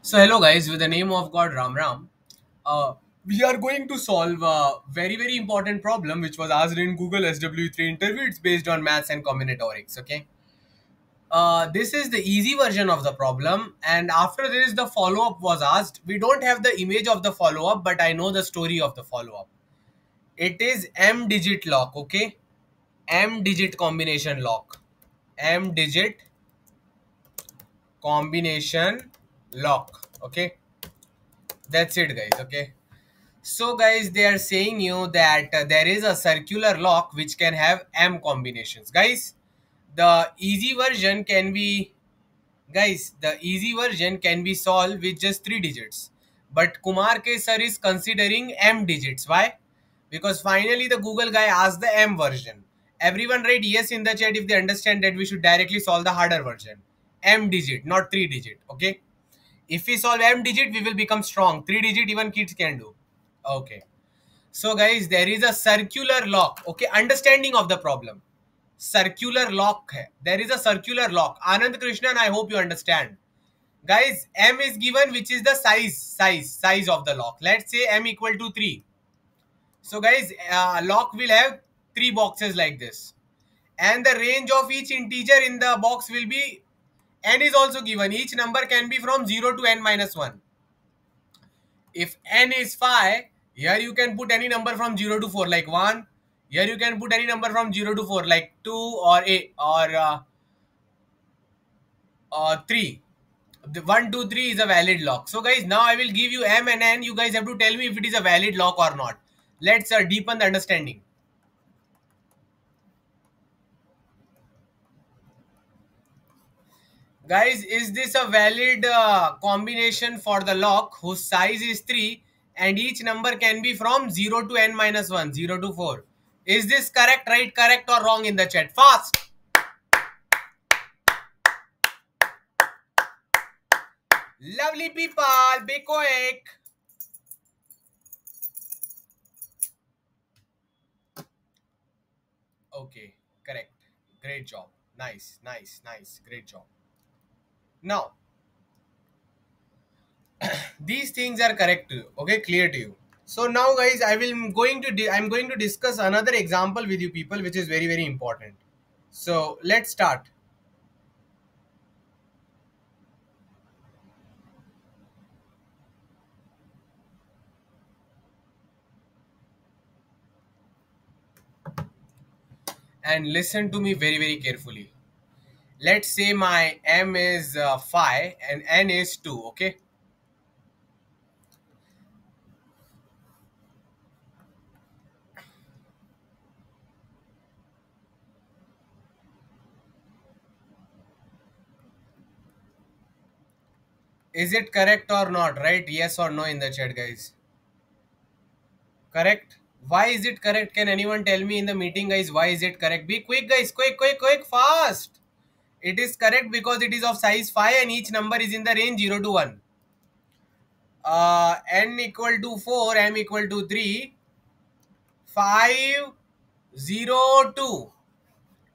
So hello guys, with the name of God Ram Ram, we are going to solve a very important problem which was asked in Google SW3 interview. It's based on maths and combinatorics. Okay, this is the easy version of the problem, and after this the follow up was asked. We don't have the image of the follow up, but I know the story of the follow up. It is M digit lock. Okay, M digit combination lock. M digit combination lock. Okay, that's it, guys. Okay. So guys, they are saying you that there is a circular lock which can have M combinations. The easy version can be the easy version can be solved with just 3 digits. But Kumar K sir is considering M digits. Why? Because finally the Google guy asked the M version. Everyone write yes in the chat if they understand that we should directly solve the harder version. M digit, not 3 digit. Okay. If we solve M digit, we will become strong. 3 digit even kids can do. Okay. So guys, there is a circular lock. Okay, understanding of the problem. Circular lock hai. There is a circular lock. Anand Krishnan, I hope you understand. Guys, M is given, which is the size of the lock. Let's say M equal to 3. So guys, lock will have 3 boxes like this. And the range of each integer in the box will be, n is also given. Each number can be from 0 to n minus 1. If n is 5, here you can put any number from 0 to 4 like 1. Here you can put any number from 0 to 4 like 2 or 8 or 3. The 1, 2, 3 is a valid lock. So guys, now I will give you m and n. You guys have to tell me if it is a valid lock or not. Let's deepen the understanding. Guys, is this a valid combination for the lock whose size is 3 and each number can be from 0 to n minus 1, 0 to 4? Is this correct, right, correct or wrong in the chat? Fast! Lovely people, be quick. Okay, correct. Great job. Nice. Great job. Now, these things are correct to you. Okay, clear to you. So now, guys, I'm going to discuss another example with you people, which is very important. So let's start. And listen to me very carefully. Let's say my m is 5 and n is 2. Okay. Is it correct or not? Right? Yes or no in the chat, guys. Correct. Why is it correct? Can anyone tell me in the meeting, guys? Why is it correct? Be quick, guys. Quick, fast. It is correct because it is of size 5 and each number is in the range 0 to 1. N equal to 4, M equal to 3, 5, 0, 2.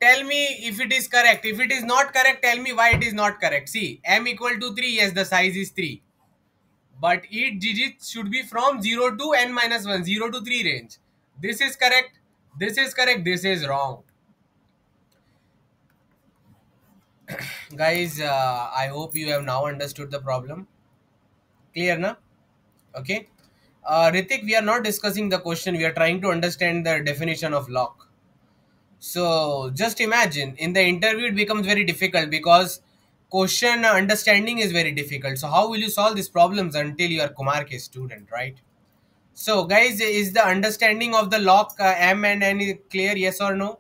Tell me if it is correct. If it is not correct, tell me why it is not correct. See, M equal to 3, yes, the size is 3. But each digit should be from 0 to n minus 1, 0 to 3 range. This is correct. This is correct. This is wrong. Guys, I hope you have now understood the problem. Clear, na? Okay. Ritik, we are not discussing the question. We are trying to understand the definition of lock. So just imagine in the interview it becomes very difficult because question understanding is very difficult. So how will you solve these problems until you are Kumar K student, right? So guys, is the understanding of the lock M and N clear? Yes or no?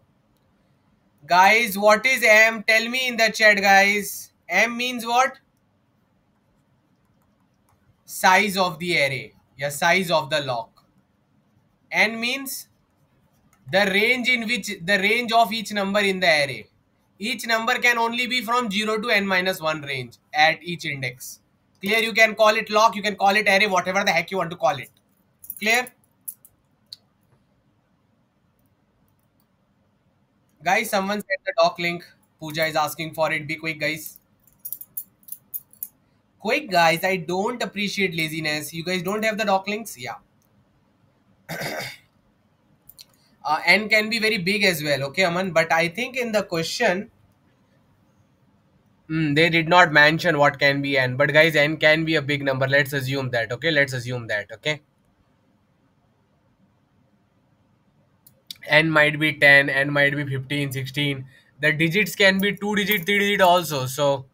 Guys, what is M? Tell me in the chat, guys. M means what? Size of the array. Yeah, size of the lock. N means the range of each number in the array. Each number can only be from 0 to n minus 1 range at each index. Clear? You can call it lock, you can call it array, whatever the heck you want to call it. Clear? Guys, someone said the doc link. Pooja is asking for it. Be quick, guys. quick guys, I don't appreciate laziness. You guys don't have the doc links? Yeah. N can be very big as well, okay Aman, but I think in the question they did not mention what can be N, but guys, N can be a big number. Let's assume that, okay? Let's assume that, okay? N might be 10, N might be 15, 16. The digits can be 2 digit, 3 digit also. So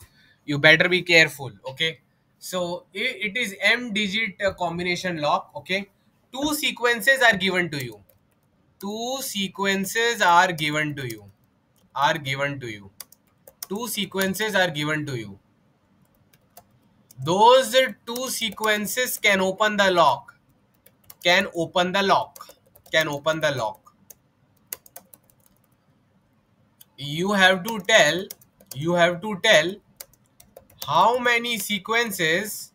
you better be careful, okay? So it is M digit combination lock, okay? Two sequences are given to you. Two sequences are given to you. Are given to you. Two sequences are given to you. Those two sequences can open the lock. Can open the lock. Can open the lock. You have to tell how many sequences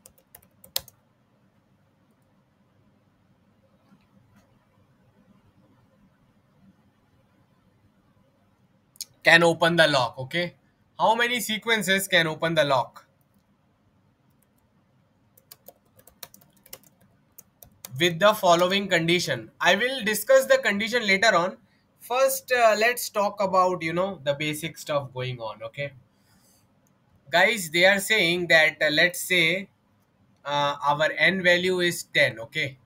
can open the lock, okay? How many sequences can open the lock? With the following condition. I will discuss the condition later on. First, let's talk about, the basic stuff going on, okay? Guys, they are saying that, let's say, our N value is 10, okay?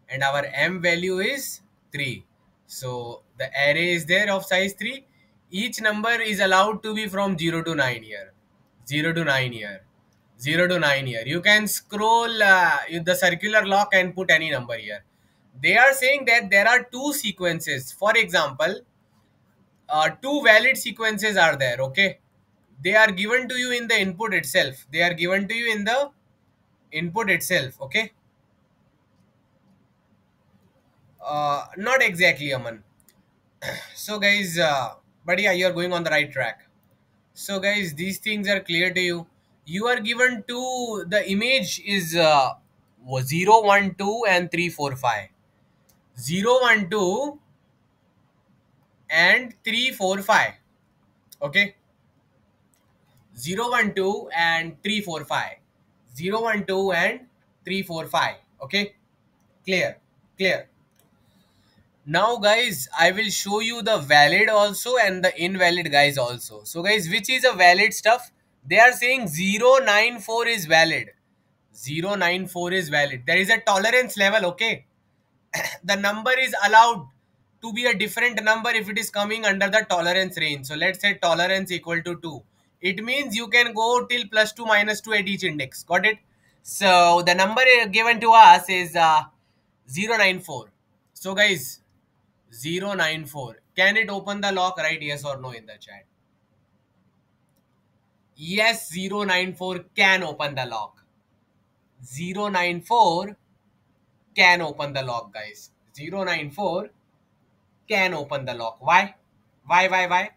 And our M value is 3. So the array is there of size 3. Each number is allowed to be from 0 to 9 here. 0 to 9 here. 0 to 9 here. You can scroll the circular lock and put any number here. They are saying that there are two sequences. For example, two valid sequences are there, okay? They are given to you in the input itself. They are given to you in the input itself, okay? Not exactly, Aman. So guys, but yeah, you're going on the right track. So guys, these things are clear to you. You are given to the image is 0 1 2 and 3 4 5. 0 1 2 and 3 4 5. Okay, 0 1 2 and 3 4 5. 0 1 2 and 3 4 5. Okay, clear, clear. Now guys, I will show you the valid also and the invalid guys also. So guys, which is a valid stuff? They are saying 094 is valid. 094 is valid. There is a tolerance level, okay? The number is allowed to be a different number if it is coming under the tolerance range. So let's say tolerance equal to 2. It means you can go till +2 -2 at each index. Got it? So the number given to us is 094. So guys, 094. Can it open the lock? Write yes or no in the chat. Yes, 094 can open the lock. 094 can open the lock, guys. 094 can open the lock. Why? Why?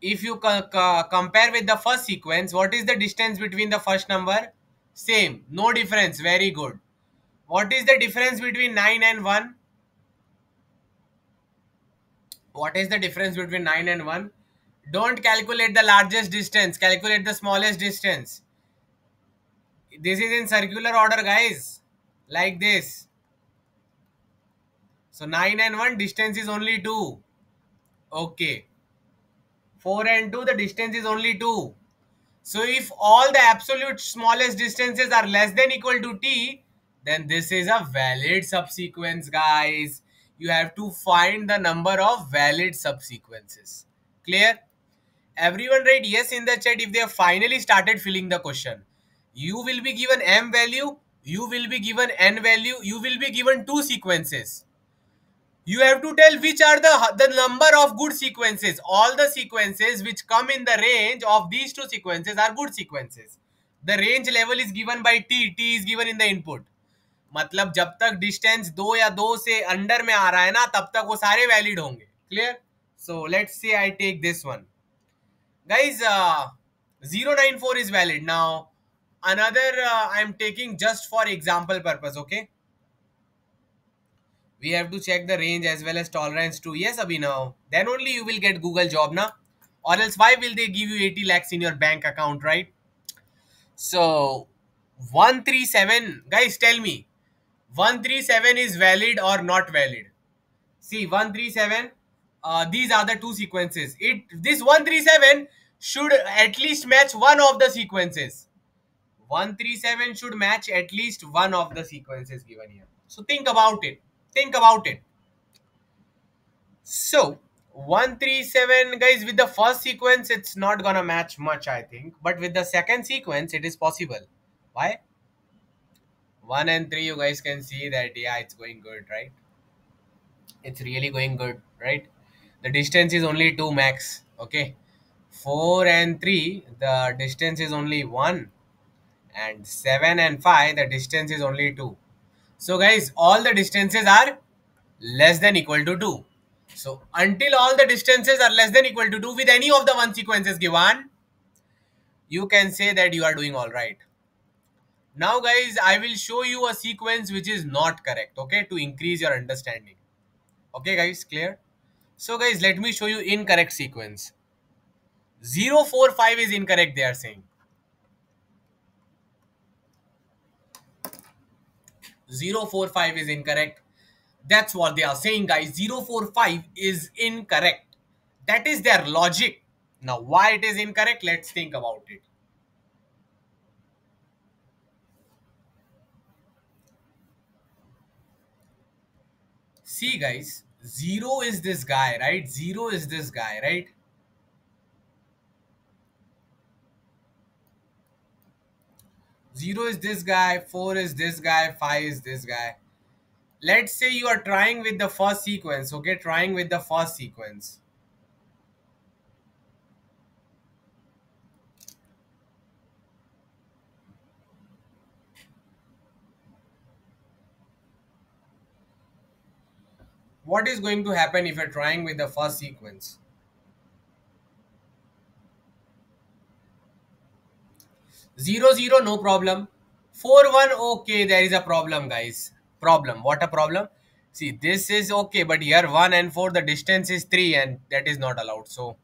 If you compare with the first sequence, what is the distance between the first number? Same. No difference. Very good. What is the difference between 9 and 1? What is the difference between 9 and 1? Don't calculate the largest distance. Calculate the smallest distance. This is in circular order, guys. Like this. So 9 and 1, distance is only 2. Okay. 4 and 2, the distance is only 2. So if all the absolute smallest distances are less than equal to t, then this is a valid subsequence, guys. You have to find the number of valid subsequences. Clear? Everyone write yes in the chat if they have finally started filling the question. You will be given m value, you will be given n value, you will be given two sequences. You have to tell which are the number of good sequences. All the sequences which come in the range of these two sequences are good sequences. The range level is given by t. T is given in the input. मतलब जब तक distance 2 या 2 से under में आ रहा है ना, तब तक वो सारे वैलिड होंगे. Clear? So let's say I take this one. Guys, 094 is valid. Now another I'm taking just for example purpose, okay? We have to check the range as well as tolerance too. Yes, Abhinav. Then only you will get Google job, na? Or else why will they give you 80 lakhs in your bank account, right? So 137, guys, tell me 137 is valid or not valid? See, 137, these are the two sequences. This 137 should at least match one of the sequences. 137 should match at least one of the sequences given here. So think about it. Think about it. So 137, guys, with the first sequence, it's not gonna match much, I think. But with the second sequence, it is possible. Why? 1 and 3, you guys can see that, yeah, it's going good, right? It's really going good, right? The distance is only 2 max, okay? 4 and 3, the distance is only 1. And 7 and 5, the distance is only 2. So guys, all the distances are less than equal to 2. So until all the distances are less than equal to 2 with any of the one sequences given, you can say that you are doing all right. Now guys, I will show you a sequence which is not correct, okay, to increase your understanding. Okay guys, clear? So guys, let me show you incorrect sequence. 045 is incorrect, they are saying. 045 is incorrect. That's what they are saying, guys. 045 is incorrect. That is their logic. Now, why it is incorrect? Let's think about it. See, guys, 0 is this guy, right? 0 is this guy, right? 0 is this guy, 4 is this guy, 5 is this guy. Let's say you are trying with the first sequence, okay? Trying with the first sequence. What is going to happen if you're trying with the first sequence? 0 0, no problem. 4 1, okay, there is a problem, guys. Problem. What a problem? See, this is okay, but here 1 and 4, the distance is 3, and that is not allowed. So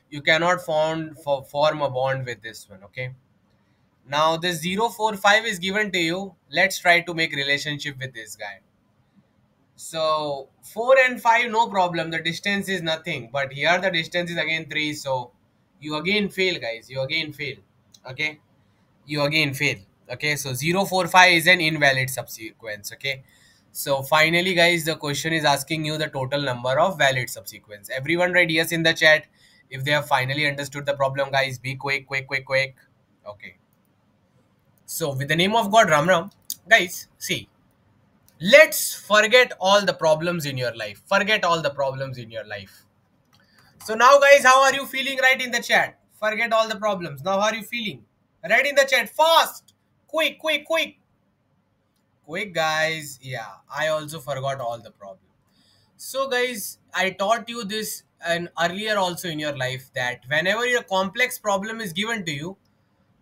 you cannot form a bond with this one, okay? Now this 045 is given to you. Let's try to make relationship with this guy. So 4 and 5, no problem. The distance is nothing, but here the distance is again 3. So you again fail, guys. You again fail. Okay, you again fail. Okay, so 045 is an invalid subsequence. Okay, so finally, guys, the question is asking you the total number of valid subsequence. Everyone write yes in the chat if they have finally understood the problem, guys. Be quick, quick, quick, quick. Okay, so with the name of God, Ram Ram, guys, see, let's forget all the problems in your life. Forget all the problems in your life. So now, guys, how are you feeling? Right in the chat. Forget all the problems. Now, how are you feeling? Right in the chat. Fast. Quick, quick, quick. Quick, guys. Yeah, I also forgot all the problems. So, guys, I taught you this and earlier also in your life that whenever your complex problem is given to you,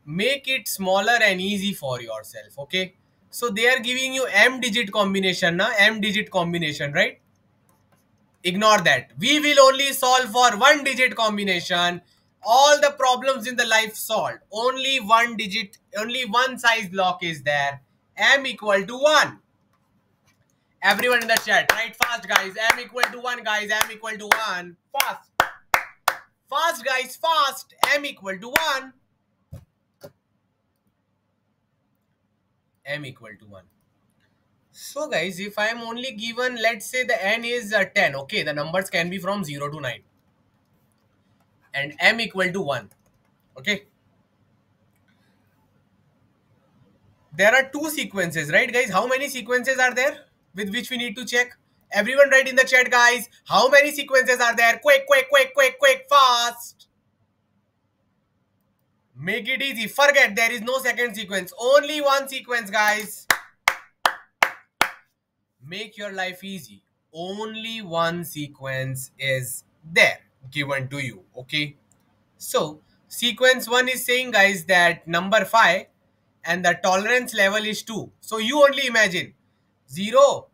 make it smaller and easy for yourself. Okay. So they are giving you m digit combination, na? M digit combination, right? Ignore that. We will only solve for one digit combination. All the problems in the life solved. Only one digit, only one size block is there. M equal to 1. Everyone in the chat, write fast, guys. M equal to 1, guys. M equal to 1. Fast. Fast, guys. Fast. M equal to 1. M equal to 1. So, guys, if I am only given, let's say the n is 10. Okay, the numbers can be from 0 to 9. And m equal to 1. Okay. There are two sequences, right, guys? How many sequences are there with which we need to check? Everyone write in the chat, guys. How many sequences are there? Quick, quick, quick, quick, quick, fast. Make it easy. Forget there is no second sequence. Only one sequence, guys. Make your life easy. Only one sequence is there given to you. Okay. So sequence 1 is saying, guys, that number 5 and the tolerance level is 2. So you only imagine 0,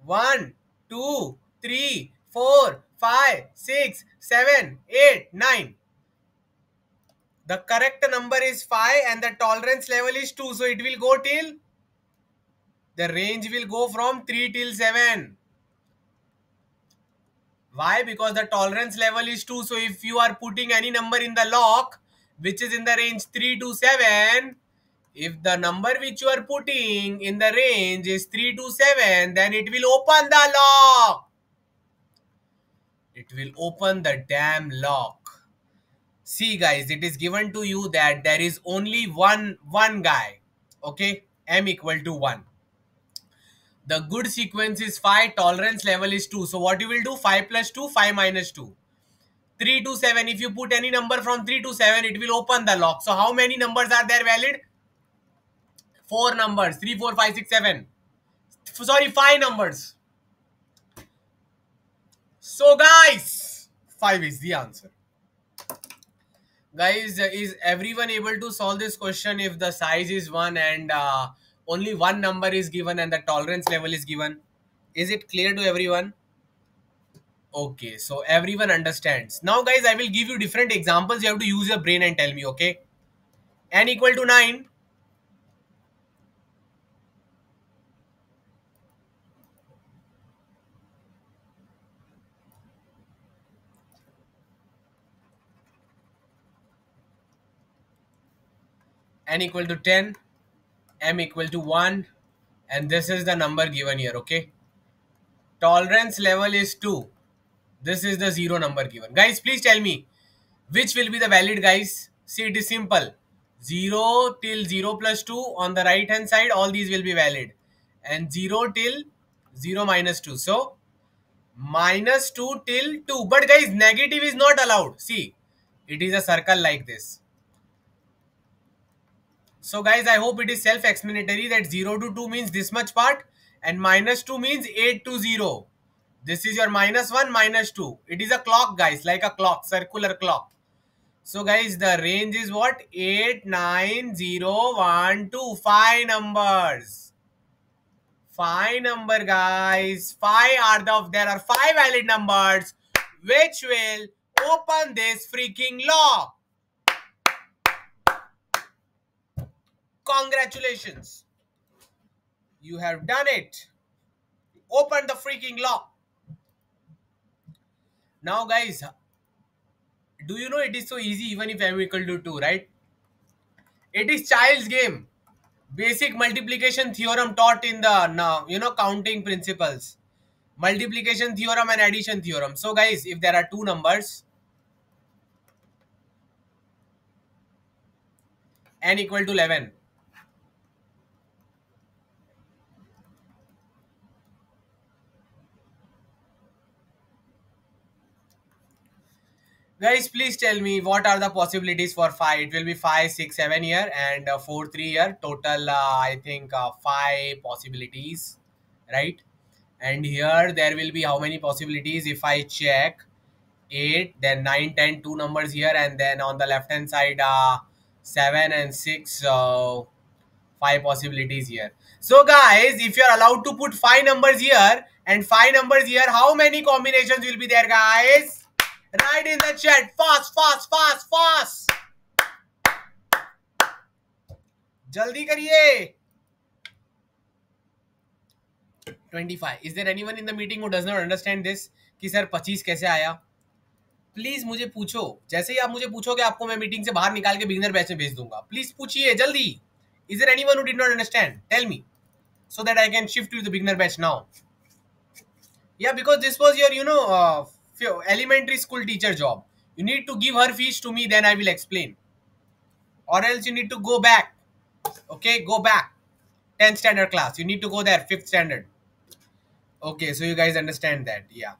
1, 2, 3, 4, 5, 6, 7, 8, 9. The correct number is 5 and the tolerance level is 2. So it will go till, the range will go from 3 till 7. Why? Because the tolerance level is 2. So if you are putting any number in the lock, which is in the range 3 to 7, if the number which you are putting in the range is 3 to 7, then it will open the lock. It will open the damn lock. See guys, it is given to you that there is only one guy. Okay, m equal to 1. The good sequence is 5, tolerance level is 2. So what you will do? 5 plus 2, 5 minus 2. 3 to 7. If you put any number from 3 to 7, it will open the lock. So how many numbers are there valid? 4 numbers. 3, 4, 5, 6, 7. Sorry, 5 numbers. So guys, 5 is the answer. Guys, is everyone able to solve this question if the size is 1 and only one number is given and the tolerance level is given? Is it clear to everyone? Okay, so everyone understands. Now guys, I will give you different examples. You have to use your brain and tell me, okay? N equal to 9. N equal to 10. M equal to 1. And this is the number given here, okay? Tolerance level is 2. This is the 0 number given. Guys, please tell me, which will be the valid, guys? See, it is simple. 0 till 0 plus 2 on the right hand side, all these will be valid. And 0 till 0 minus 2. So, minus 2 till 2. But guys, negative is not allowed. See, it is a circle like this. So guys, I hope it is self-explanatory that 0 to 2 means this much part and minus 2 means 8 to 0. This is your minus 1, minus 2. It is a clock, guys, like a clock, circular clock. So guys, the range is what? 8, 9, 0, 1, 2. 5 numbers. 5 number, guys. 5 are there are 5 valid numbers which will open this freaking lock. Congratulations. You have done it. Open the freaking lock. Now guys, do you know it is so easy even if m equal to 2, right? It is child's game. Basic multiplication theorem taught in the counting principles. Multiplication theorem and addition theorem. So guys, if there are two numbers, n equal to 11. Guys, please tell me what are the possibilities for 5. It will be 5, 6, 7 here and 4, 3 here. Total, I think 5 possibilities, right? And here there will be how many possibilities if I check? 8, then 9, 10, 2 numbers here, and then on the left hand side 7 and 6, 5 possibilities here. So guys, if you are allowed to put 5 numbers here and 5 numbers here, how many combinations will be there, guys? Write in the chat. Fast, fast, fast, fast. Jaldi kariye. 25. Is there anyone in the meeting who does not understand this? कि sir 25 कैसे आया? Please मुझे पूछो. जैसे ही आप मुझे पूछोगे आपको मैं मीटिंग से बाहर निकाल के बिगिनर बैच में भेज दूंगा. प्लीज पूछिए जल्दी. Is there anyone who did not understand? Tell me, so that I can shift to the beginner batch now. Yeah, because this was your elementary school teacher job. You need to give her fees to me, then I will explain. Or else you need to go back. Okay, go back. 10th standard class. You need to go there, 5th standard. Okay, so you guys understand that. Yeah.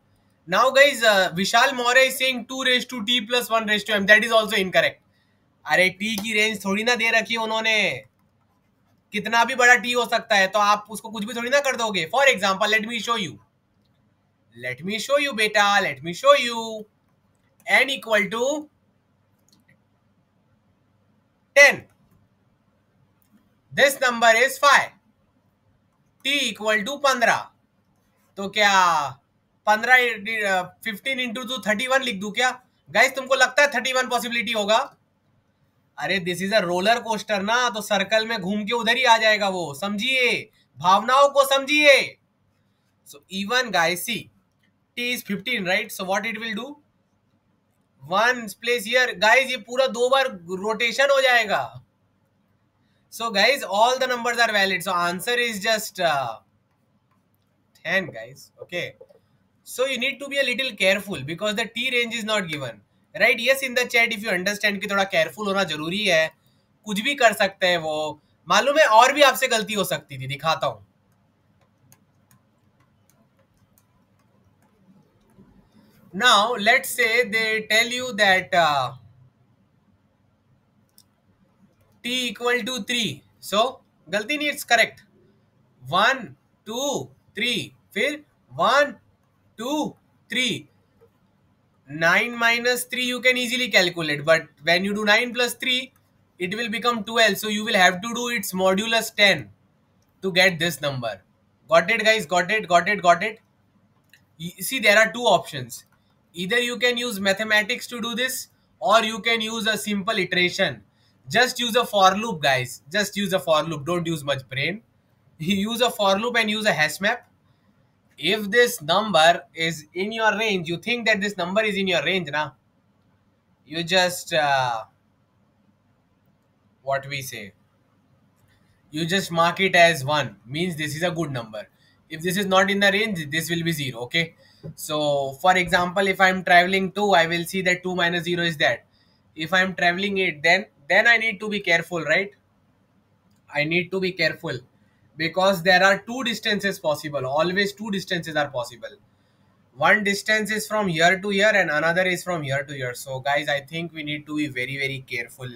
Now guys, Vishal More is saying 2 raised to t plus 1 raised to m. That is also incorrect. अरे t की range थोड़ी ना दे रखी है उन्होंने. कितना भी बड़ा t हो सकता है तो आप उसको कुछ भी थोड़ी ना कर दोगे. For example, let me show you. Let me show you, beta. Let me show you. N equal to 10. This number is 5. T equal to 15. तो क्या 15 into 2 31 लिख दूं क्या? गाइस तुमको लगता है 31 पॉसिबिलिटी होगा? अरे this is a roller coaster ना, तो सर्कल में घूम के उधर ही आ जाएगा वो, समझिए, भावनाओं को समझिए. So even guys see, t is 15, right? So what it will do, one place here guys, ये पूरा 2 बार रोटेशन हो जाएगा. So guys, all the numbers are valid, so answer is just 10 guys. Okay, so you need to be a little careful because the t range is not given, right? Yes, in the chat if you understand कि थोड़ा careful होना जरूरी है, कुछ भी कर सकते हैं वो, मालूम है, और भी आपसे गलती हो सकती थी, दिखाता हूं. Now let's say they tell you that t equal to 3, so गलती नहीं, it's correct. 1 2 3, फिर 1 2 3, 9 minus 3 you can easily calculate, but when you do 9 plus 3 it will become 12, so you will have to do its modulus 10 to get this number. Got it guys? Got it. See, there are two options. Either you can use mathematics to do this, or you can use a simple iteration. Just use a for loop guys, just use a for loop, don't use much brain. Use a for loop and use a hash map. If this number is in your range, you think that this number is in your range now, you just what we say, you just mark it as 1, means this is a good number. If this is not in the range, this will be 0. Okay, so for example, if I'm traveling 2, I will see that 2 minus 0 is that. If I'm traveling 8, then I need to be careful, right? I need to be careful because there are two distances possible. Always two distances are possible. One distance is from here to here and another is from here to here. So guys, I think we need to be very, very careful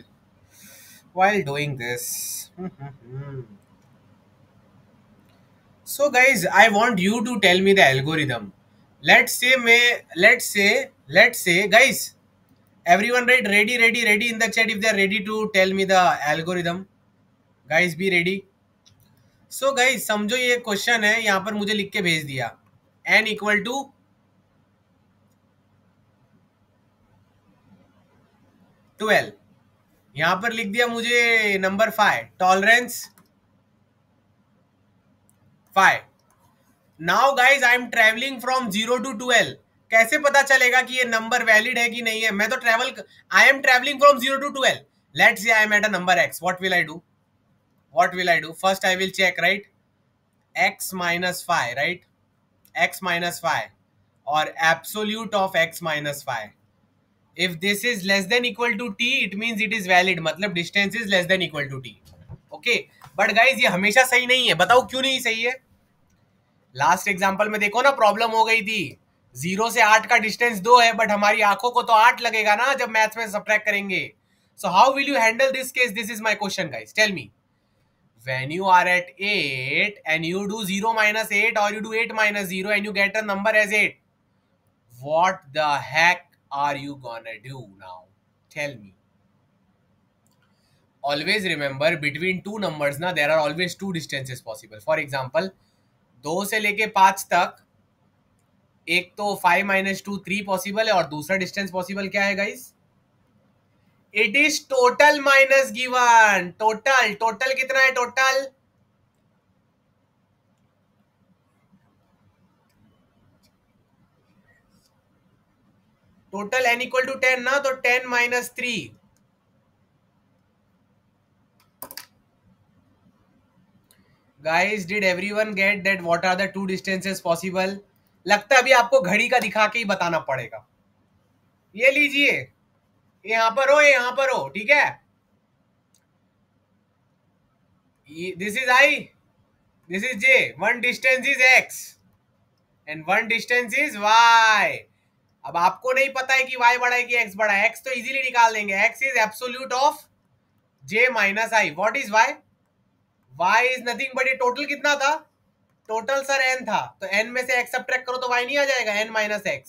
while doing this. So guys, I want you to tell me the algorithm. Let's say guys, everyone write ready in the chat if they are ready to tell me the algorithm. Guys, be ready. So guys, समझो ये question है, यहाँ पर मुझे लिख के भेज दिया n equal to 12. यहाँ पर लिख दिया मुझे number 5, tolerance 5. Now guys I am travelling from 0 to 12. कैसे पता चलेगा कि ये नंबर वैलिड है कि नहीं है? मैं तो I am travelling from 0 to 12. Let's say I am at a number x. What will I do? First I will check, right? x minus 5, right? x minus 5 or absolute of x minus 5. If this is less than equal to t, it means it is valid. मतलब distance is less than equal to t. Okay, but guys, ये हमेशा सही नहीं है. बताओ क्यों नहीं सही है? लास्ट एग्जांपल में देखो ना, प्रॉब्लम हो गई थी. 0 से 8 का डिस्टेंस 2 है, बट हमारी आंखों को तो 8 लगेगा ना जब मैथ्स में सब्ट्रैक्ट करेंगे. So how will you handle this case? This is my question guys. Tell me, when you are at 8 and you do 0 minus 8 or you do 8 minus 0 and you get a number as 8, what the heck are you gonna do now? Tell me. Always remember, between two numbers ना there are always two distances possible. For example, 2 से लेके 5 तक एक तो 5 minus 2 3 possible है, और दूसरा distance possible क्या है guys? It is total minus given. Total कितना है? टोटल n इक्वल टू 10 ना, तो 10 minus 3. Guys, did everyone get that? What are the two distances possible? लगता है अभी आपको घड़ी का दिखा के ही बताना पड़ेगा. ये लीजिए, यहां पर हो, ठीक है? This is i, this is j. One distance is x and one distance is y. अब आपको नहीं पता है कि y बड़ा है कि x बड़ा है. x तो इजीली निकाल देंगे. x is absolute of j minus i. What is y? y is nothing but ये टोटल कितना था? टोटल सर n था, तो n में से x सब्ट्रैक्ट करो तो y नहीं आ जाएगा? n minus x.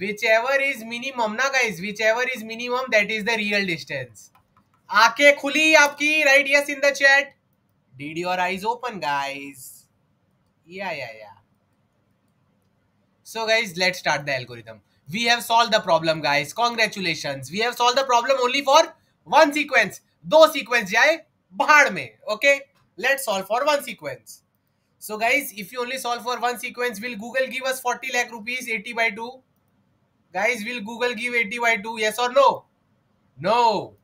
whichever is minimum ना guys, whichever is minimum, that is the real distance. आंखें खुली आपकी? Right yes in the chat. Did your eyes open guys? Yeah. So guys, let's start the algorithm. We have solved the problem guys. Congratulations. We have solved the problem only for one sequence, दो sequence जाए भाड़ में. Okay, let's solve for one sequence. So guys, if you only solve for one sequence, will Google give us 40 lakh rupees 80 by 2? Guys, will Google give 80 by 2? Yes or no? No.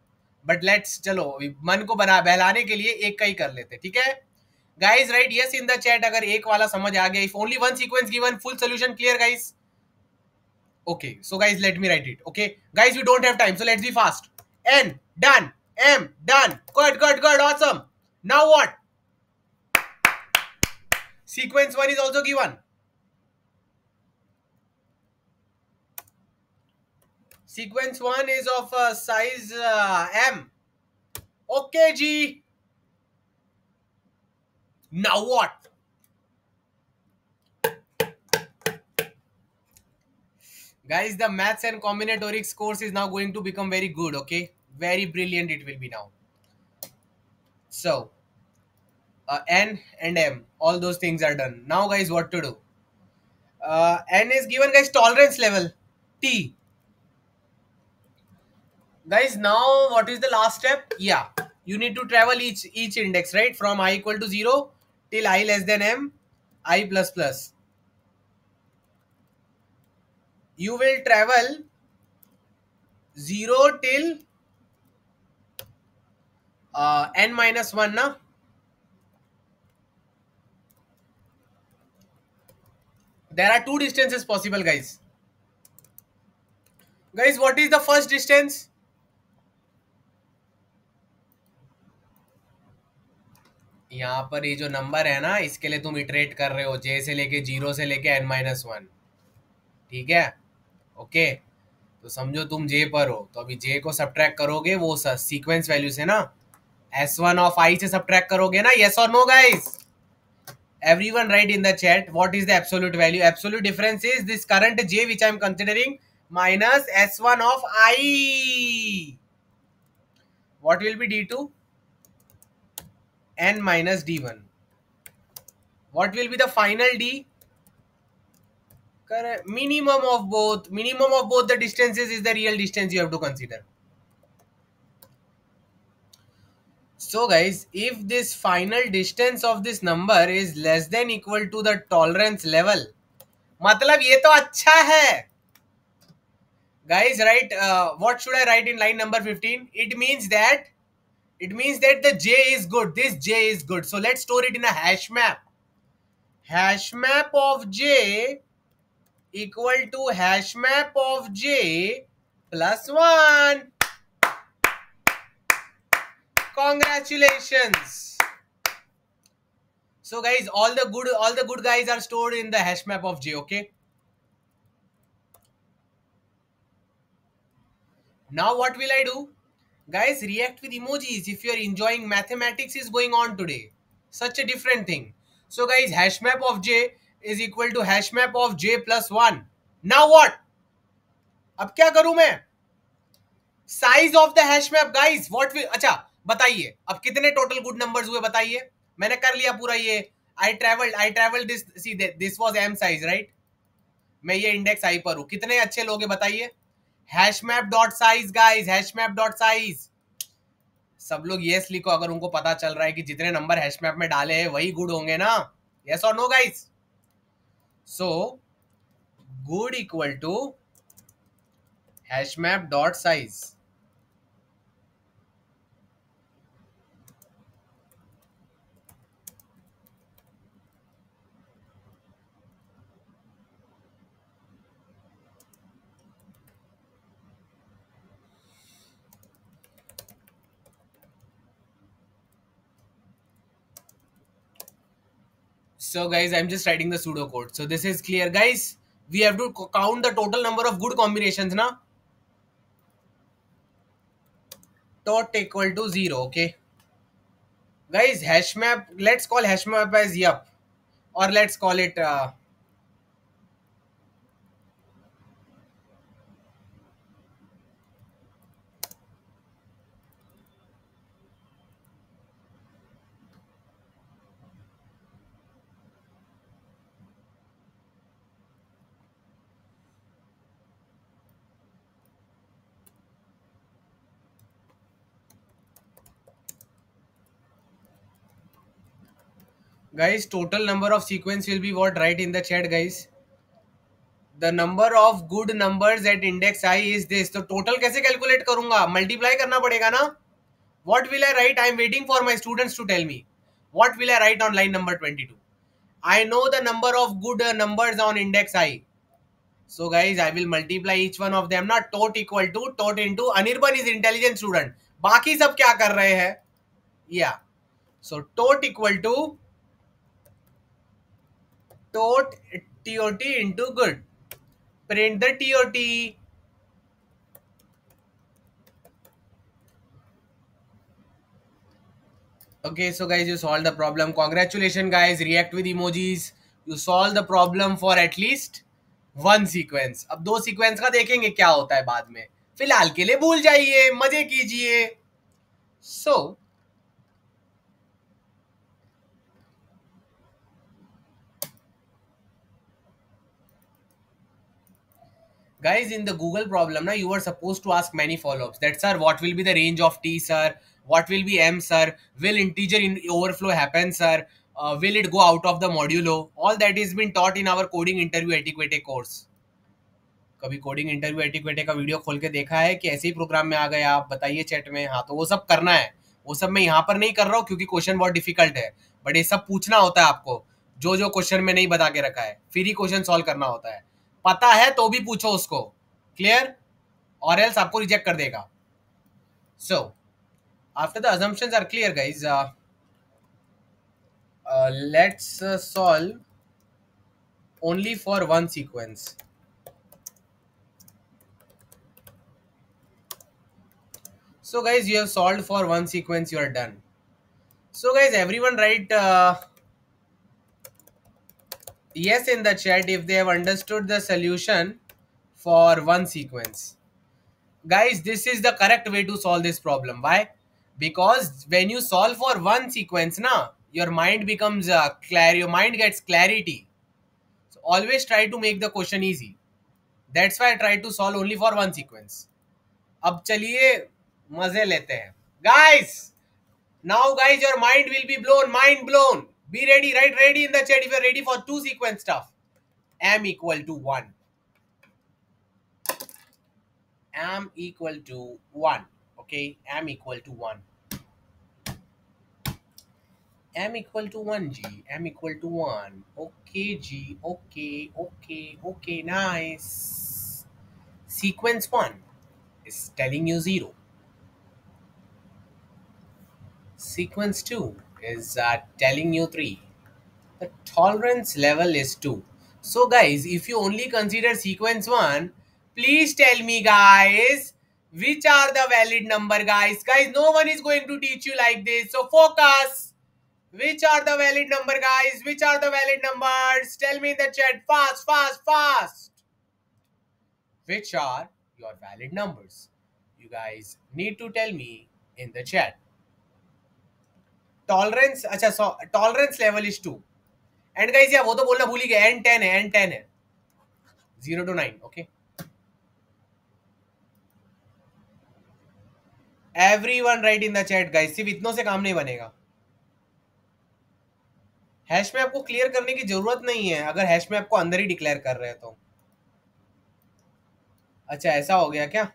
But let's, चलो मन को बना बहलाने के लिए एक का ही कर लेते, ठीक है. Guys, write yes in the chat अगर एक वाला समझ आ गया. If only one sequence given, full solution clear, guys. Okay, so guys, let me write it. Okay, guys, we don't have time, so let's be fast. N done, M done. Good, good, good, awesome. Now what? Sequence 1 is also given. Sequence 1 is of size M. Okay, G. Now what? Guys, the maths and combinatorics course is now going to become very good, okay? Very brilliant it will be now. So, N and M, all those things are done. Now, guys, what to do? N is given, guys, tolerance level, T. Guys, now what is the last step? Yeah, you need to travel each index, right? From I equal to 0 till I less than M, I plus plus. You will travel 0 till n minus 1 na. There are two distances possible, guys. Guys, what is the first distance? यहाँ पर ये जो number है ना, इसके लिए तुम iterate कर रहे हो j से लेके 0 से लेके n minus 1. ठीक है, ओके. तो समझो तुम j पर हो, तो अभी j को सब्ट्रैक्ट करोगे वो सीक्वेंस वैल्यू से ना, s1 of I से सब्ट्रैक्ट करोगे ना. yes or no, guys? Everyone write in the chat what is the absolute value. Absolute difference is this current j which I am considering minus s1 of I. What will be d2? N minus d1. What will be the final d? Correct. Minimum of both. Minimum of both the distances is the real distance you have to consider. So guys, if this final distance of this number is less than equal to the tolerance level, मतलब ये तो अच्छा है. Guys, write what should I write in line number 15? It means that the j is good. This j is good. So let's store it in a hash map. Hash map of j equal to hash map of j plus 1. Congratulations. So guys, all the good guys are stored in the hash map of j, okay? Now what will I do? Guys, react with emojis if you are enjoying mathematics is going on today. Such a different thing. So guys, hash map of j is equal to hash map of j plus 1. Now what? अब क्या करूं मैं? Size of the hash map, guys. What will? अच्छा बताइए अब कितने total good numbers हुए बताइए. मैंने कर लिया पूरा ये. I traveled this. See, this was m size, right? मैं ये इंडेक्स आई पर हूं. कितने अच्छे लोग हैं बताइए. Hashmap dot size, guys. Hashmap dot size. सब लोग यस लिखो अगर उनको पता चल रहा है कि जितने नंबर हैशमैप में डाले हैं वही गुड होंगे ना. यस और no, guys? So good equal to hashmap dot size. So guys, I'm just writing the pseudo code. So this is clear, guys. We have to count the total number of good combinations, na? Tot equal to 0, okay? Guys, hashmap, let's call hashmap as yup. Or let's call it Guys, total number of sequence will be what? Write in the chat, guys. The number of good numbers at index I is this. तो total कैसे calculate करूंगा? Multiply करना पड़ेगा ना? What will I write? I am waiting for my students to tell me. What will I write on line number 22? I know the number of good numbers on index I. So guys, I will multiply each one of them. Not tot equal to tot into Anirban is intelligent student. बाकी सब क्या कर रहे हैं? Yeah. So tot equal to tot tot into good. Print the tot. Okay, so guys, you solved the problem. Congratulations, guys. React with emojis. You solved the problem for at least one sequence. अब दो sequence का देखेंगे क्या होता है बाद में. फिलहाल के लिए भूल जाइए, मजे कीजिए. So, guys, in the Google problem, you were supposed to ask many follow-ups. That, sir, what will be the range of T, sir? What will be M, sir? Will integer in overflow happen, sir? Will it go out of the modulo? All that is been taught in our coding interview etiquette course. कभी coding interview एटिक्वेटे का video खोल के देखा है कि ऐसे ही programme में आ गए आप? बताइए चैट में. हाँ, तो वो सब करना है. वो सब मैं यहाँ पर नहीं कर रहा हूँ क्योंकि क्वेश्चन बहुत डिफिकल्ट है, बट ये सब पूछना होता है आपको. जो जो क्वेश्चन में नहीं बता के रखा है, फिर ही क्वेश्चन सॉल्व करना होता है. पता है तो भी पूछो उसको. क्लियर? और एल्स आपको रिजेक्ट कर देगा. So after the assumptions are clear, guys, let's solve only for one sequence. So guys, you have solved for one sequence, you are done. So guys, everyone write yes in the chat if they have understood the solution for one sequence. Guys, this is the correct way to solve this problem. Why? Because when you solve for one sequence, your mind becomes clear, your mind gets clarity. So always try to make the question easy. That's why I try to solve only for one sequence. अब चलिए मजे लेते हैं. Guys, now guys, your mind will be blown, mind blown. Be ready, write ready in the chat if you're ready for two sequence stuff. M equal to 1. M equal to 1. Okay, M equal to 1. M equal to 1, G. M equal to 1. Okay, G. Okay, okay, okay, nice. Sequence 1 is telling you 0. Sequence 2 is telling you 3. The tolerance level is 2. So guys, if you only consider sequence 1, please tell me, guys, which are the valid number, guys. Guys, no one is going to teach you like this. So focus. Which are the valid number, guys? Which are the valid numbers? Tell me in the chat. Fast, fast, fast. Which are your valid numbers? You guys need to tell me in the chat. Tolerance, अच्छा, so tolerance level is 2. And guys, या वो तो बोलना भूल ही गया, N 10 है, N 10 है, 0 to 9. Okay, everyone right in the chat guys. सिर्फ इतनों से काम नहीं बनेगा. हैश में आपको क्लियर करने की जरूरत नहीं है अगर हैश में आपको अंदर ही डिक्लेयर कर रहे हैं तो. अच्छा, ऐसा हो गया क्या?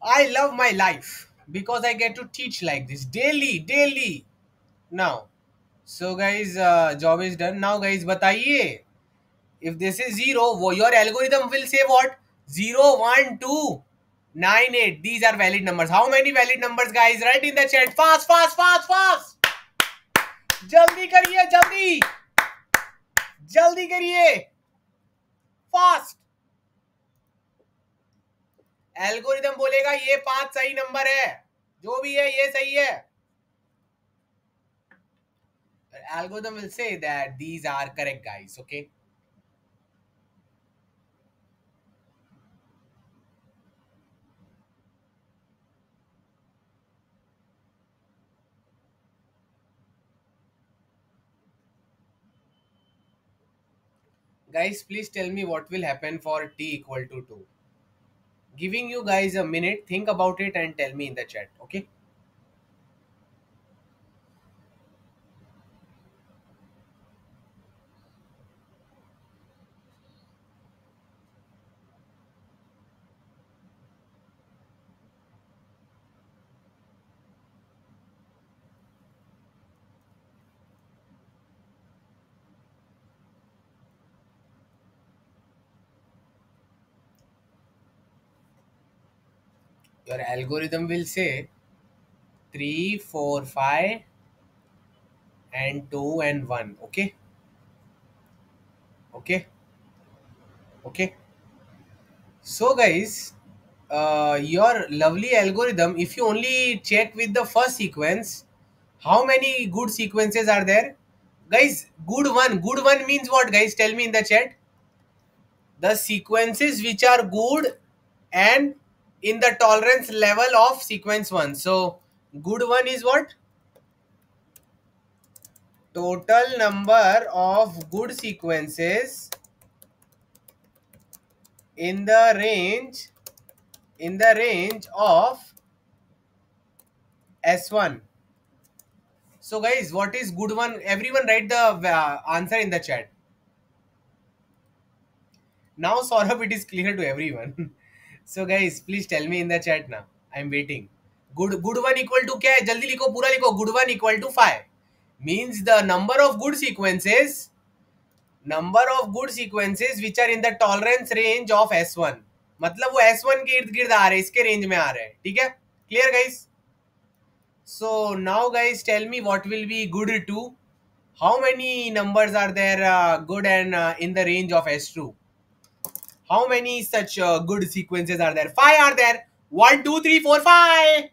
I love my life because I get to teach like this daily now. So guys, job is done now. Guys, बताइए, if this is 0, your algorithm will say what? 0, 1, 2, 9, 8. These are valid numbers. How many valid numbers, guys? Write in the chat. Fast, fast, fast, fast. जल्दी करिए, जल्दी जल्दी करिए, fast. Algorithm बोलेगा ये 5 सही number है, जो भी है ये सही है. Algorithm will say that these are correct, guys. Okay. Guys, please tell me what will happen for t equal to 2. Giving you guys a minute, think about it and tell me in the chat, okay? Your algorithm will say 3, 4, 5 and 2 and 1, okay? Okay, okay. So guys, your lovely algorithm, if you only check with the first sequence, how many good sequences are there? Guys, good one means what, guys? Tell me in the chat. The sequences which are good and in the tolerance level of sequence 1. So good one is what? Total number of good sequences in the range of S1. So guys, what is good one? Everyone write the answer in the chat. Now Saurabh, it is clear to everyone. So guys, please tell me in the chat now. I am waiting. Good one equal to क्या है? जल्दी लिखो, पूरा लिखो. Good one equal to 5 means the number of good sequences which are in the tolerance range of S1. मतलब वो S1 के इर्द गिर्द आ रहे हैं, इसके रेंज में आ रहे हैं. ठीक है? Clear guys? So now guys, tell me what will be good 2. How many numbers are there good and in the range of S2? How many such good sequences are there? 5 are there. 1, 2, 3, 4, 5.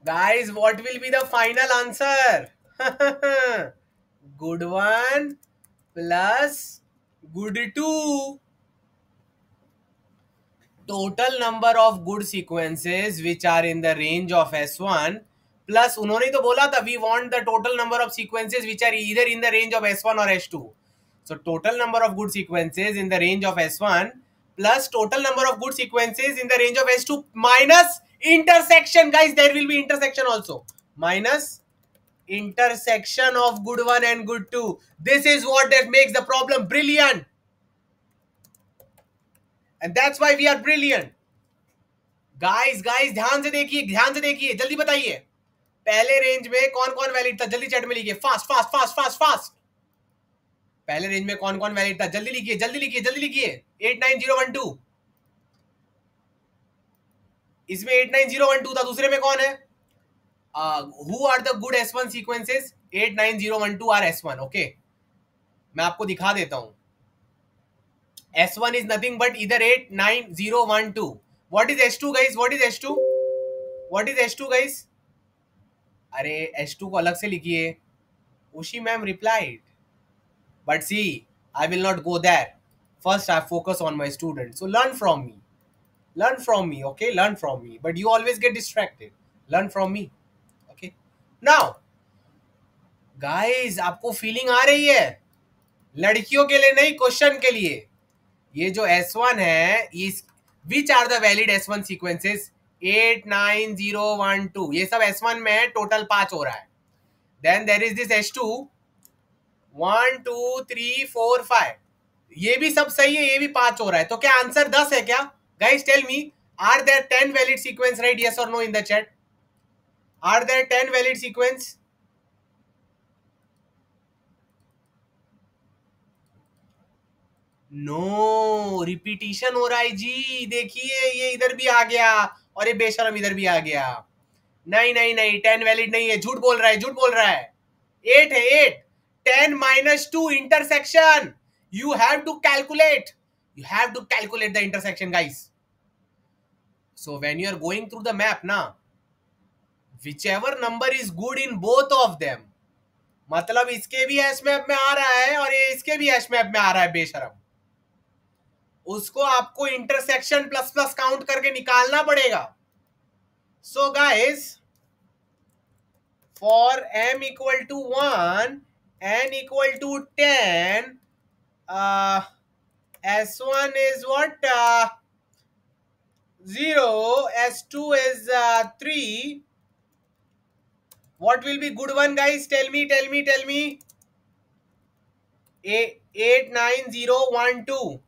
Guys, what will be the final answer? Good 1 plus good 2. Total number of good sequences which are in the range of S1 plus उन्होंने तो बोला था we want the total number of sequences which are either in the range of S1 or S2. So total number of good sequences in the range of S1 plus total number of good sequences in the range of S2 minus intersection. Guys, there will be intersection also. Minus intersection of good 1 and good 2. This is what that makes the problem brilliant. And that's why we are brilliant. Guys ध्यान से देखिए जल्दी बताइए पहले range में कौन कौन valid था. जल्दी चैट में लिखिए. फास्ट. पहले रेंज में कौन कौन वैलिड था. जल्दी लिखिए. 89012. इसमें 89012 था. दूसरे में कौन है? Who are the good S1 sequences? 89012 are S1. Okay, मैं आपको दिखा देता हूं. S1 is nothing but either 89012. What is S2 guys? What is S2 guys? अरे S2 को अलग से लिखिए. उशी ma'am replied. But see, I will not go there. First, I focus on my students. So learn from me. Okay? Learn from me. But you always get distracted. Learn from me. Okay? Now, guys, आपको feeling आ रही है? लड़कियों के लिए नहीं, question के लिए. ये जो S1 है, इस which are the valid S1 sequences? 89012. ये सब S1 में है, टोटल 5 हो रहा है. Then there is this S2. 1 2 3 4 5. ये भी सब सही है, ये भी 5 हो रहा है. तो क्या आंसर 10 है क्या? Guys, tell me, are there 10 valid sequence, right? Yes or no in the chat? Are there 10 valid sequence? No, repetition हो रहा है जी. देखिए ये इधर भी आ गया और ये बेशरम इधर भी आ गया. नहीं 10 वैलिड नहीं है. झूठ बोल रहा है. 8 है. 8 10 minus 2 intersection. You have to calculate the intersection, guys. So when you are going through the map now, whichever number is good in both of them, मतलब इसके भी हैश मैप में आ रहा है और ये इसके भी हैश मैप में आ रहा है बेशरम। उसको आपको इंटरसेक्शन प्लस प्लस काउंट करके निकालना पड़ेगा। So guys, for m equal to 1, n equal to 10, s1 is what, 0, s2 is 3. What will be good one, guys? Tell me. 8, 9, 0, 1, 2.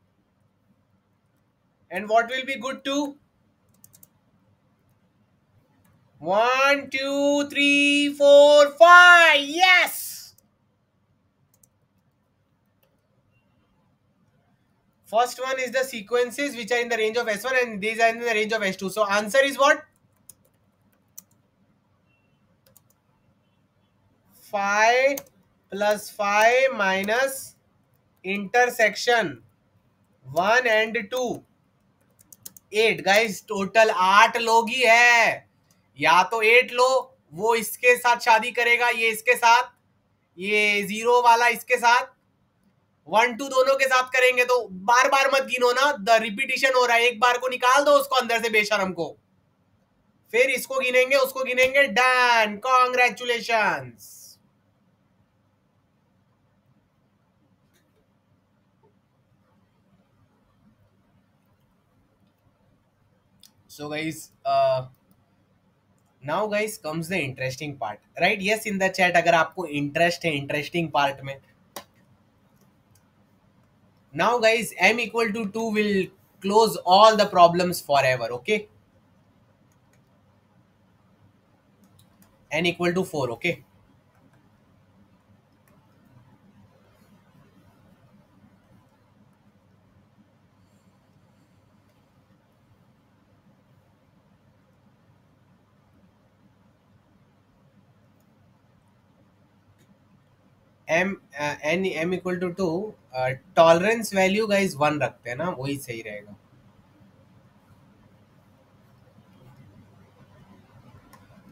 And what will be good 2? 1, 2, 3, 4, 5. Yes! First one is the sequences which are in the range of S1 and these are in the range of S2. So answer is what? 5 plus 5 minus intersection 1 and 2. 8 guys, total 8 लोग ही है। या तो 8 लो, वो इसके साथ शादी करेगा, ये इसके साथ, ये 0 वाला इसके साथ, 1 2 दोनों के साथ करेंगे। तो बार बार मत गिनो ना, द रिपीटिशन हो रहा है। एक बार को निकाल दो उसको अंदर से बेशरम को, फिर इसको गिनेंगे उसको गिनेंगे। Done, congratulations. So guys, now guys comes the interesting part, right? Yes, in the chat अगर आपको इंटरेस्ट है इंटरेस्टिंग पार्ट में। Now guys, m equal to 2 will close all the problems forever, okay? n equal to 4, okay? m equal to 2, tolerance value guys 1 रखते हैं ना, वही सही रहेगा।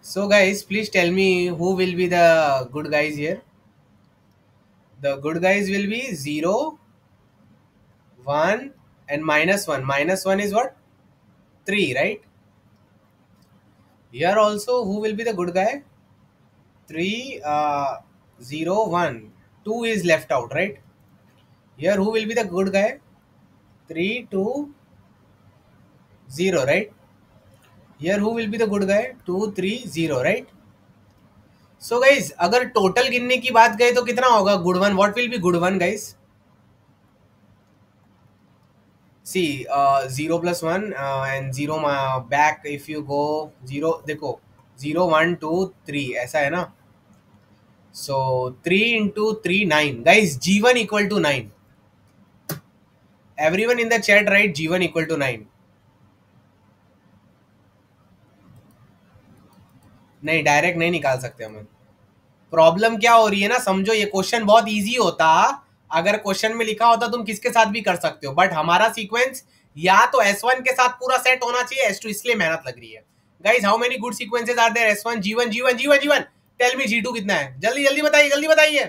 So guys, please tell me who will be the good guys here. The good guys will be 0, 1 and -1. -1 is what? 3, right? Here also who will be the good guy? 3, 0, 1. 2 is left out, right? Here who will be the good guy? 3, 2, 0, right? Here who will be the good guy? 2, 3, 0, right? So guys, अगर total गिनने की बात गए तो कितना होगा good one? What will be good one guys? See 0 plus 1 and 0 back, if you go 0, देखो 0 1 2 3 ऐसा है ना। So 3 into 3 9 guys, G1 equal to 9. Everyone in the chat write G1 equal to 9. नहीं, डायरेक्ट नहीं निकाल सकते हम। प्रॉब्लम क्या हो रही है ना, समझो। ये क्वेश्चन बहुत इजी होता अगर क्वेश्चन में लिखा होता तुम किसके साथ भी कर सकते हो, बट हमारा सीक्वेंस या तो S1 के साथ पूरा सेट होना चाहिए, S2 इसलिए मेहनत लग रही है। Guys, how many good sequences are there? S1 G1 G1 G1 G1। Tell me G2 कितना है? जल्दी जल्दी बताइए, जल्दी बताइए।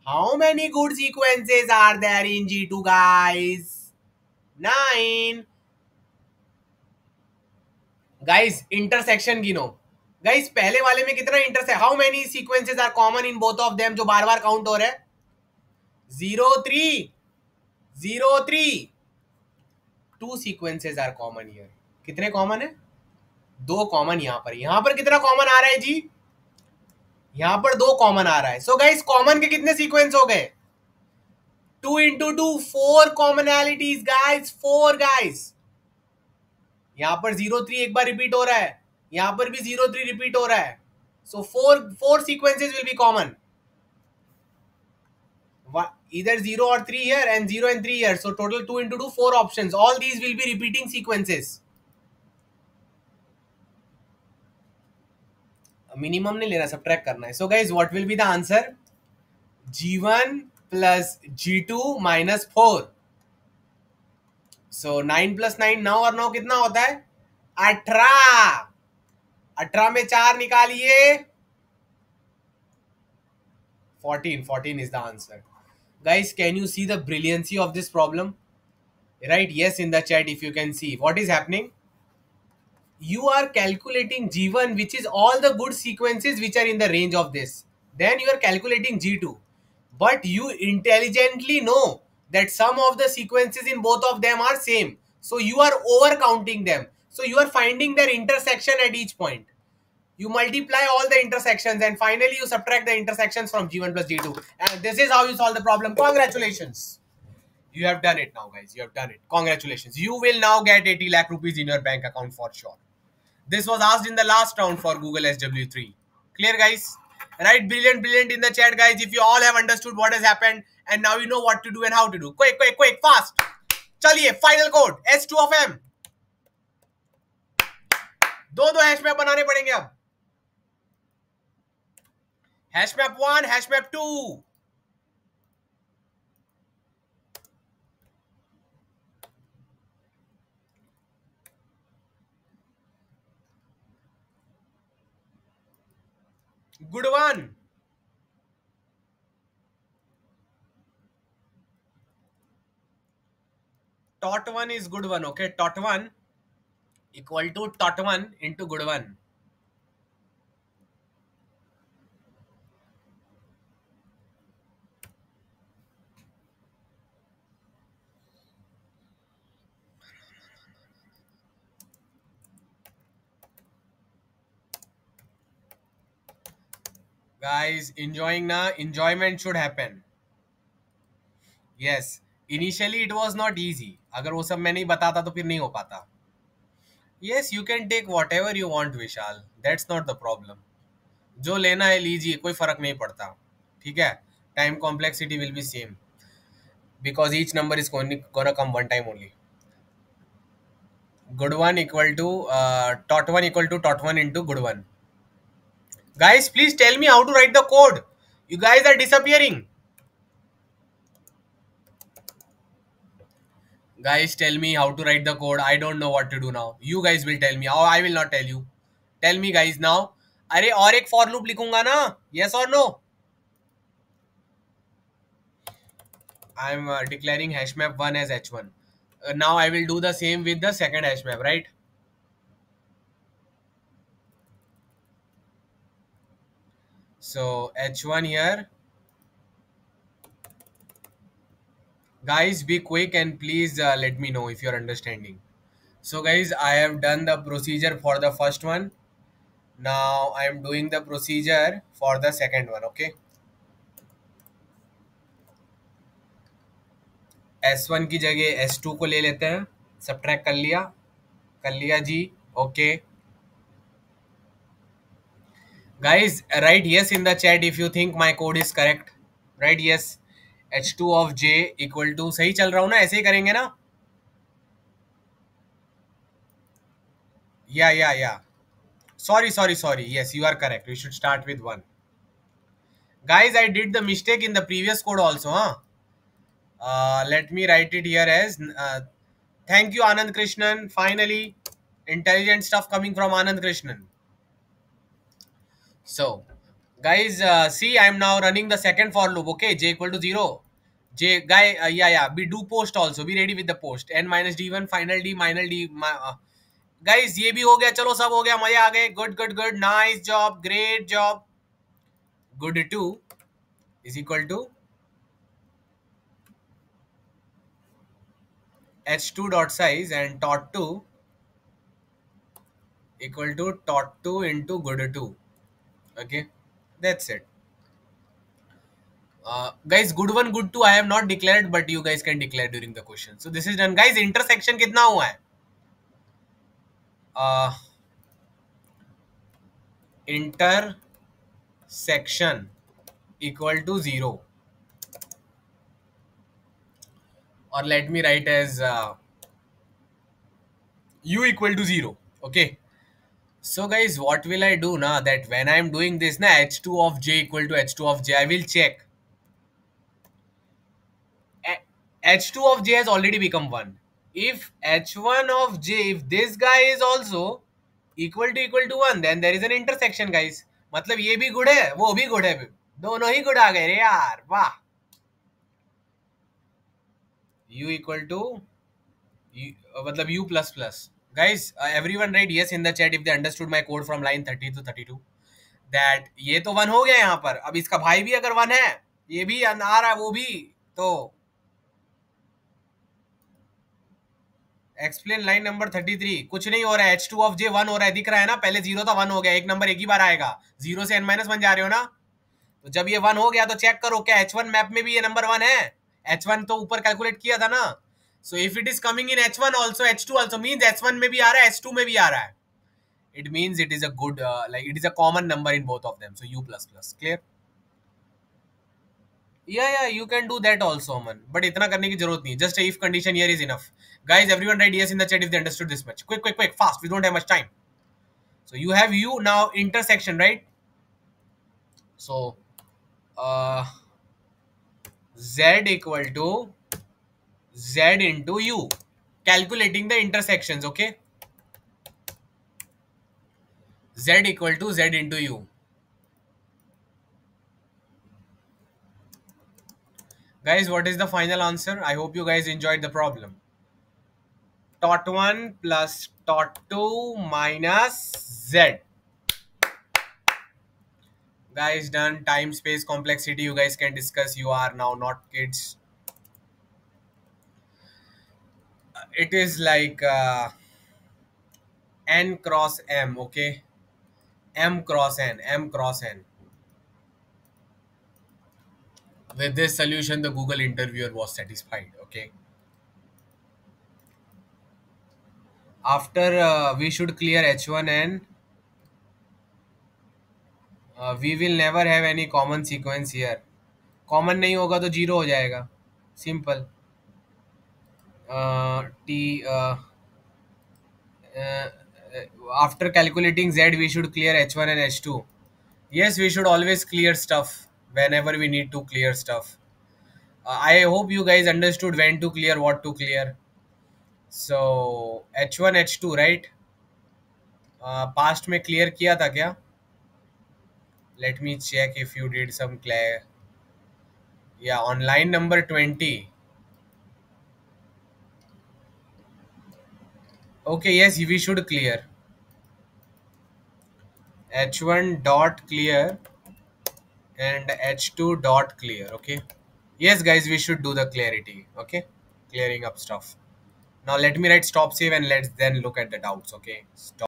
How many good sequences are there in G2 guys? 9। Guys, intersection गिनो। गाइस, पहले वाले में कितना intersection? How many sequences are common in both of them, जो बार बार काउंट हो रहे हैं? 0 3 0 3। 2 सीक्वेंसेस आर कॉमन हियर। कितने कॉमन है? 2 कॉमन। यहां पर कितना कॉमन आ रहा है जी? यहां पर 2 कॉमन आ रहा है। सो गाइस, कॉमन के कितने सीक्वेंस हो गए? 2 into 2, 4 कॉमनैलिटीज गाइस, 4 गाइस। यहां पर 0 3 एक बार रिपीट हो रहा है, यहां पर भी 0 3 रिपीट हो रहा है। सो 4 sequences will be common, either 0 or 3 here and 0 and 3 here. So total 2 into 2, 4 options. All these will be repeating sequences. Minimum नहीं लेना, subtract करना है. So guys, what will be the answer? G1 plus G2 minus 4. So 9 plus 9, 9 और 9 कितना होता है? 18। 18 में 4 निकालिए। 14 is the answer. Guys, can you see the brilliancy of this problem? Right? Yes, in the chat, if you can see. What is happening? You are calculating G1, which is all the good sequences which are in the range of this. Then you are calculating G2. But you intelligently know that some of the sequences in both of them are same. So you are over counting them. So you are finding their intersection at each point. You multiply all the intersections and finally you subtract the intersections from G1 plus G2. And this is how you solve the problem. Congratulations. You have done it now, guys. You have done it. Congratulations. You will now get 80 lakh rupees in your bank account for sure. This was asked in the last round for Google SW3. Clear, guys? Right? Brilliant, brilliant in the chat, guys. If you all have understood what has happened and now you know what to do and how to do. Quick, quick, quick, fast. चलिए, final code. S2 of M. दो hash map बनाने पड़ेंगे अब. Hash map 1, hash map 2. Good one. Tot 1 is good one, okay? Tot 1 equal to tot 1 into good one. Guys, enjoying na? Enjoyment should happen. Yes. Initially it was not easy. अगर वो सब मैं नहीं बताता तो फिर नहीं हो पाता. Yes, you can take whatever you want, Vishal. That's not the problem. जो लेना है लीजिए, कोई फर्क नहीं पड़ता. ठीक है? Time complexity will be same because each number is gonna come one time only. Good one equal to tot 1 equal to tot 1 into good one. Guys, please tell me how to write the code. You guys are disappearing. Guys, tell me how to write the code. I don't know what to do now. You guys will tell me. Or I will not tell you. Tell me, guys, now. अरे और एक for loop लिखूंगा ना? Yes or no? I am declaring hash map 1 as h1. Now I will do the same with the second hash map, right? So h1 here. Guys, be quick and please let me know if you're understanding. So guys, I have done the procedure for the first one. Now I am doing the procedure for the second one, okay? S1 की जगह S2 को ले लेते हैं. Subtract कर लिया जी. Okay. Guys, write yes in the chat if you think my code is correct. Write yes. H2 of J equal to सही चल रहा हूँ ना? ऐसे ही करेंगे ना? Yeah. Sorry. Yes, you are correct. We should start with 1. Guys, I did the mistake in the previous code also, huh? Let me write it here as thank you Anand Krishnan. Finally, intelligent stuff coming from Anand Krishnan. So guys, see, I am now running the second for loop. Okay, J equal to 0. J guy, we do post also. Be ready with the post. N minus D1 final D minus D. Guys, ये भी हो गया. चलो सब हो गया. मजे आ गए. Good. Nice job. Great job. Good 2 is equal to h2 dot size and tot 2 equal to tot 2 into good 2. Okay, that's it. Guys, good 1 good 2 I have not declared, but you guys can declare during the question. So this is done. Guys, intersection कितना हुआ है? Intersection equal to 0, or let me write as u equal to 0. Okay. So guys, what will I do now that when I am doing this na h2 of j equal to h2 of j, I will check h2 of j has already become 1. If h1 of j, if this guy is also equal to 1, then there is an intersection, guys. मतलब ये भी good है, वो भी good है. दोनों ही good आ गए रे यार, वाह. U equal to मतलब U plus plus. Guys, everyone write yes in the chat if they understood my code from line 30 to 32. That ये तो वन हो गया यहाँ पर. अब इसका भाई भी अगर वन है, ये भी आ रहा है, वो भी. तो एक्सप्लेन लाइन नंबर 33. कुछ नहीं हो रहा है, H2 ऑफ J वन हो रहा है, दिख रहा है ना. पहले जीरो था, वन हो गया. एक नंबर एक ही बार आएगा. जीरो से n-1 जा रहे हो ना. तो जब ये वन हो गया तो चेक करो क्या H1 मैप में भी ये नंबर वन है. H1 तो ऊपर कैलकुलेट किया था ना. So if it is coming in H1 also, H2 also means H1 में भी आ रहा है, H2 में भी आ रहा है. It means it is a good, like it is a common number in both of them. So U plus plus. Clear? Yeah, you can do that also, man. But इतना करने की जरूरत नहीं. Just a if condition here is enough. Guys, everyone write yes in the chat if they understood this much. Quick, fast. We don't have much time. So you have U now intersection, right? So uh, Z equal to Z into U. Calculating the intersections, okay? Z equal to Z into U. Guys, what is the final answer? I hope you guys enjoyed the problem. Tot 1 plus tot 2 minus Z. Guys, done. Time, space, complexity, you guys can discuss. You are now not kids. It is like N cross M, okay? M cross N, M cross N. With this solution, the Google interviewer was satisfied, okay? After we should clear H1N, we will never have any common sequence here. Common नहीं होगा तो zero हो जाएगा. Simple. T uh, after calculating Z, we should clear H1 and H2. Yes, we should always clear stuff whenever we need to clear stuff. I hope you guys understood when to clear, what to clear. So H1 H2, right? Past में clear किया था क्या? Let me check if you did some clear. Yeah, on line number 20. Okay, yes, we should clear. H1 dot clear and H2 dot clear, okay? Yes, guys, we should do the clarity, okay? Clearing up stuff. Now let me write stop save and let's then look at the doubts, okay? Stop.